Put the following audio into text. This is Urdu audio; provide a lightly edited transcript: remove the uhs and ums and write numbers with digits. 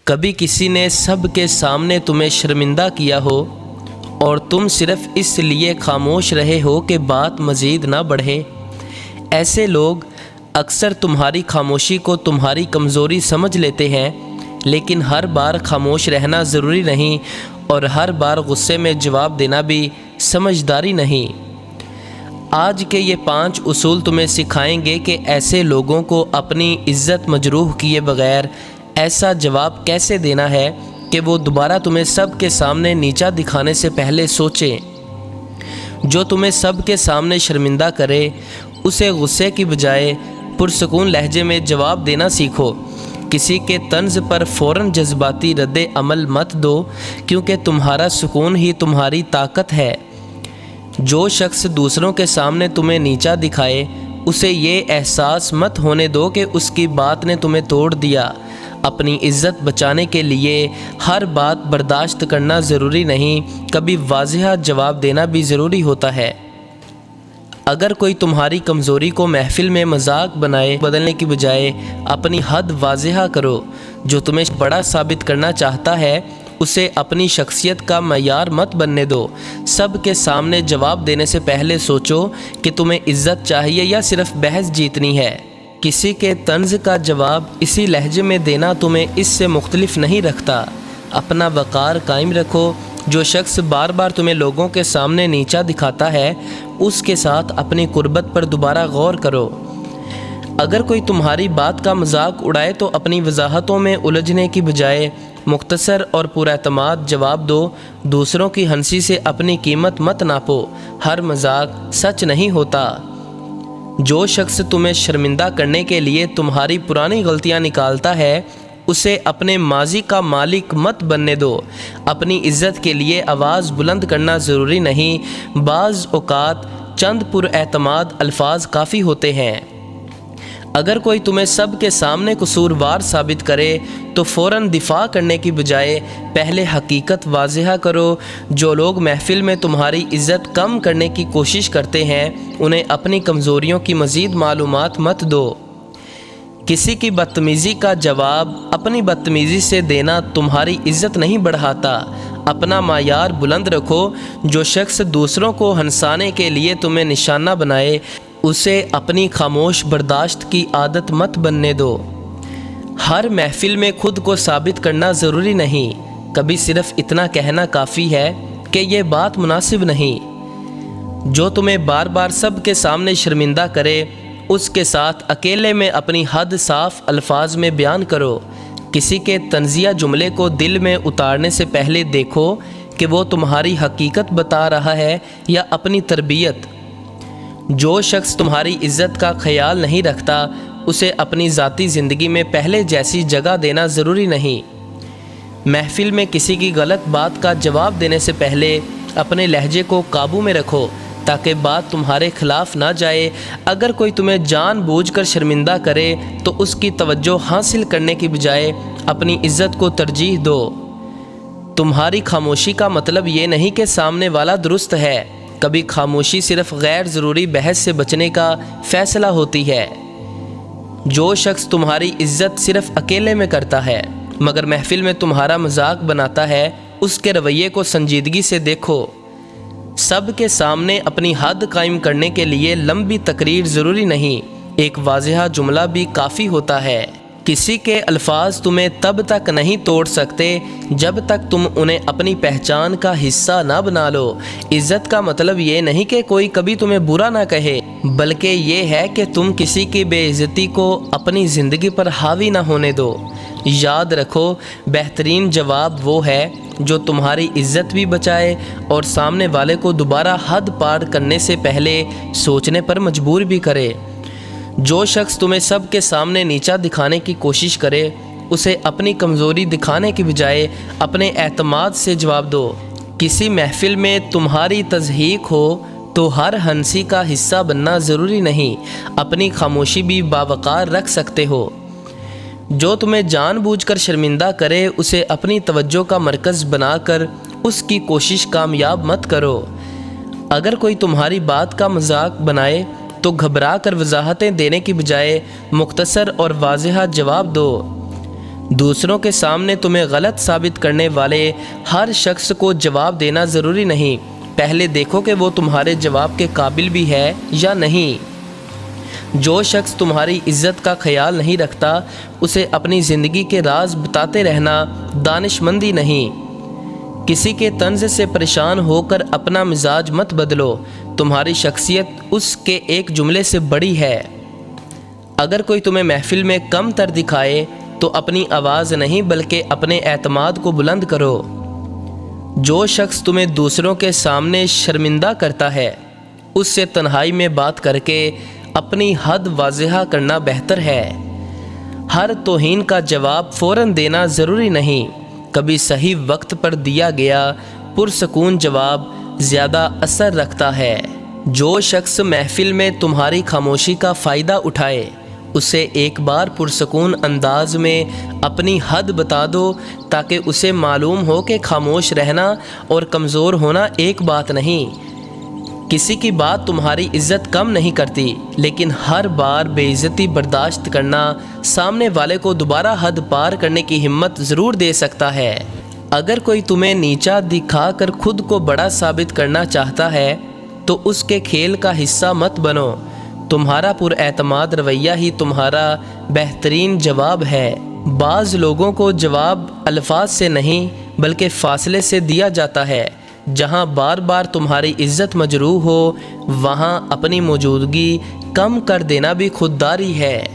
کبھی کسی نے سب کے سامنے تمہیں شرمندہ کیا ہو اور تم صرف اس لیے خاموش رہے ہو کہ بات مزید نہ بڑھے؟ ایسے لوگ اکثر تمہاری خاموشی کو تمہاری کمزوری سمجھ لیتے ہیں، لیکن ہر بار خاموش رہنا ضروری نہیں اور ہر بار غصے میں جواب دینا بھی سمجھداری نہیں۔ آج کے یہ 5 اصول تمہیں سکھائیں گے کہ ایسے لوگوں کو اپنی عزت مجروح کیے بغیر ایسا جواب کیسے دینا ہے کہ وہ دوبارہ تمہیں سب کے سامنے نیچا دکھانے سے پہلے سوچیں۔ جو تمہیں سب کے سامنے شرمندہ کرے اسے غصے کی بجائے پرسکون لہجے میں جواب دینا سیکھو۔ کسی کے طنز پر فوراً جذباتی رد عمل مت دو، کیونکہ تمہارا سکون ہی تمہاری طاقت ہے۔ جو شخص دوسروں کے سامنے تمہیں نیچا دکھائے اسے یہ احساس مت ہونے دو کہ اس کی بات نے تمہیں توڑ دیا۔ اپنی عزت بچانے کے لیے ہر بات برداشت کرنا ضروری نہیں، کبھی واضح جواب دینا بھی ضروری ہوتا ہے۔ اگر کوئی تمہاری کمزوری کو محفل میں مذاق بنائے، بدلنے کی بجائے اپنی حد واضح کرو۔ جو تمہیں بڑا ثابت کرنا چاہتا ہے اسے اپنی شخصیت کا معیار مت بننے دو۔ سب کے سامنے جواب دینے سے پہلے سوچو کہ تمہیں عزت چاہیے یا صرف بحث جیتنی ہے۔ کسی کے طنز کا جواب اسی لہجے میں دینا تمہیں اس سے مختلف نہیں رکھتا۔ اپنا وقار قائم رکھو۔ جو شخص بار بار تمہیں لوگوں کے سامنے نیچا دکھاتا ہے اس کے ساتھ اپنی قربت پر دوبارہ غور کرو۔ اگر کوئی تمہاری بات کا مذاق اڑائے تو اپنی وضاحتوں میں الجھنے کی بجائے مختصر اور پر اعتماد جواب دو۔ دوسروں کی ہنسی سے اپنی قیمت مت ناپو، ہر مذاق سچ نہیں ہوتا۔ جو شخص تمہیں شرمندہ کرنے کے لیے تمہاری پرانی غلطیاں نکالتا ہے اسے اپنے ماضی کا مالک مت بننے دو۔ اپنی عزت کے لیے آواز بلند کرنا ضروری نہیں، بعض اوقات چند پر اعتماد الفاظ کافی ہوتے ہیں۔ اگر کوئی تمہیں سب کے سامنے قصوروار ثابت کرے تو فوراً دفاع کرنے کی بجائے پہلے حقیقت واضح کرو۔ جو لوگ محفل میں تمہاری عزت کم کرنے کی کوشش کرتے ہیں انہیں اپنی کمزوریوں کی مزید معلومات مت دو۔ کسی کی بدتمیزی کا جواب اپنی بدتمیزی سے دینا تمہاری عزت نہیں بڑھاتا۔ اپنا معیار بلند رکھو۔ جو شخص دوسروں کو ہنسانے کے لیے تمہیں نشانہ بنائے اسے اپنی خاموش برداشت کی عادت مت بننے دو۔ ہر محفل میں خود کو ثابت کرنا ضروری نہیں، کبھی صرف اتنا کہنا کافی ہے کہ یہ بات مناسب نہیں۔ جو تمہیں بار بار سب کے سامنے شرمندہ کرے اس کے ساتھ اکیلے میں اپنی حد صاف الفاظ میں بیان کرو۔ کسی کے طنزیہ جملے کو دل میں اتارنے سے پہلے دیکھو کہ وہ تمہاری حقیقت بتا رہا ہے یا اپنی تربیت۔ جو شخص تمہاری عزت کا خیال نہیں رکھتا اسے اپنی ذاتی زندگی میں پہلے جیسی جگہ دینا ضروری نہیں۔ محفل میں کسی کی غلط بات کا جواب دینے سے پہلے اپنے لہجے کو قابو میں رکھو تاکہ بات تمہارے خلاف نہ جائے۔ اگر کوئی تمہیں جان بوجھ کر شرمندہ کرے تو اس کی توجہ حاصل کرنے کی بجائے اپنی عزت کو ترجیح دو۔ تمہاری خاموشی کا مطلب یہ نہیں کہ سامنے والا درست ہے، کبھی خاموشی صرف غیر ضروری بحث سے بچنے کا فیصلہ ہوتی ہے۔ جو شخص تمہاری عزت صرف اکیلے میں کرتا ہے مگر محفل میں تمہارا مذاق بناتا ہے اس کے رویے کو سنجیدگی سے دیکھو۔ سب کے سامنے اپنی حد قائم کرنے کے لیے لمبی تقریر ضروری نہیں، ایک واضح جملہ بھی کافی ہوتا ہے۔ کسی کے الفاظ تمہیں تب تک نہیں توڑ سکتے جب تک تم انہیں اپنی پہچان کا حصہ نہ بنا لو۔ عزت کا مطلب یہ نہیں کہ کوئی کبھی تمہیں برا نہ کہے، بلکہ یہ ہے کہ تم کسی کی بے عزتی کو اپنی زندگی پر حاوی نہ ہونے دو۔ یاد رکھو، بہترین جواب وہ ہے جو تمہاری عزت بھی بچائے اور سامنے والے کو دوبارہ حد پار کرنے سے پہلے سوچنے پر مجبور بھی کرے۔ جو شخص تمہیں سب کے سامنے نیچا دکھانے کی کوشش کرے اسے اپنی کمزوری دکھانے کی بجائے اپنے اعتماد سے جواب دو۔ کسی محفل میں تمہاری تضحیک ہو تو ہر ہنسی کا حصہ بننا ضروری نہیں، اپنی خاموشی بھی باوقار رکھ سکتے ہو۔ جو تمہیں جان بوجھ کر شرمندہ کرے اسے اپنی توجہ کا مرکز بنا کر اس کی کوشش کامیاب مت کرو۔ اگر کوئی تمہاری بات کا مذاق بنائے تو گھبرا کر وضاحتیں دینے کی بجائے مختصر اور واضح جواب دو۔ دوسروں کے سامنے تمہیں غلط ثابت کرنے والے ہر شخص کو جواب دینا ضروری نہیں، پہلے دیکھو کہ وہ تمہارے جواب کے قابل بھی ہے یا نہیں۔ جو شخص تمہاری عزت کا خیال نہیں رکھتا اسے اپنی زندگی کے راز بتاتے رہنا دانش مندی نہیں۔ کسی کے طنز سے پریشان ہو کر اپنا مزاج مت بدلو، تمہاری شخصیت اس کے ایک جملے سے بڑی ہے۔ اگر کوئی تمہیں محفل میں کم تر دکھائے تو اپنی آواز نہیں بلکہ اپنے اعتماد کو بلند کرو۔ جو شخص تمہیں دوسروں کے سامنے شرمندہ کرتا ہے اس سے تنہائی میں بات کر کے اپنی حد واضح کرنا بہتر ہے۔ ہر توہین کا جواب فوراً دینا ضروری نہیں، کبھی صحیح وقت پر دیا گیا پرسکون جواب زیادہ اثر رکھتا ہے۔ جو شخص محفل میں تمہاری خاموشی کا فائدہ اٹھائے اسے ایک بار پرسکون انداز میں اپنی حد بتا دو تاکہ اسے معلوم ہو کہ خاموش رہنا اور کمزور ہونا ایک بات نہیں۔ کسی کی بات تمہاری عزت کم نہیں کرتی، لیکن ہر بار بے عزتی برداشت کرنا سامنے والے کو دوبارہ حد پار کرنے کی ہمت ضرور دے سکتا ہے۔ اگر کوئی تمہیں نیچا دکھا کر خود کو بڑا ثابت کرنا چاہتا ہے تو اس کے کھیل کا حصہ مت بنو، تمہارا پر اعتماد رویہ ہی تمہارا بہترین جواب ہے۔ بعض لوگوں کو جواب الفاظ سے نہیں بلکہ فاصلے سے دیا جاتا ہے۔ جہاں بار بار تمہاری عزت مجروح ہو وہاں اپنی موجودگی کم کر دینا بھی خودداری ہے۔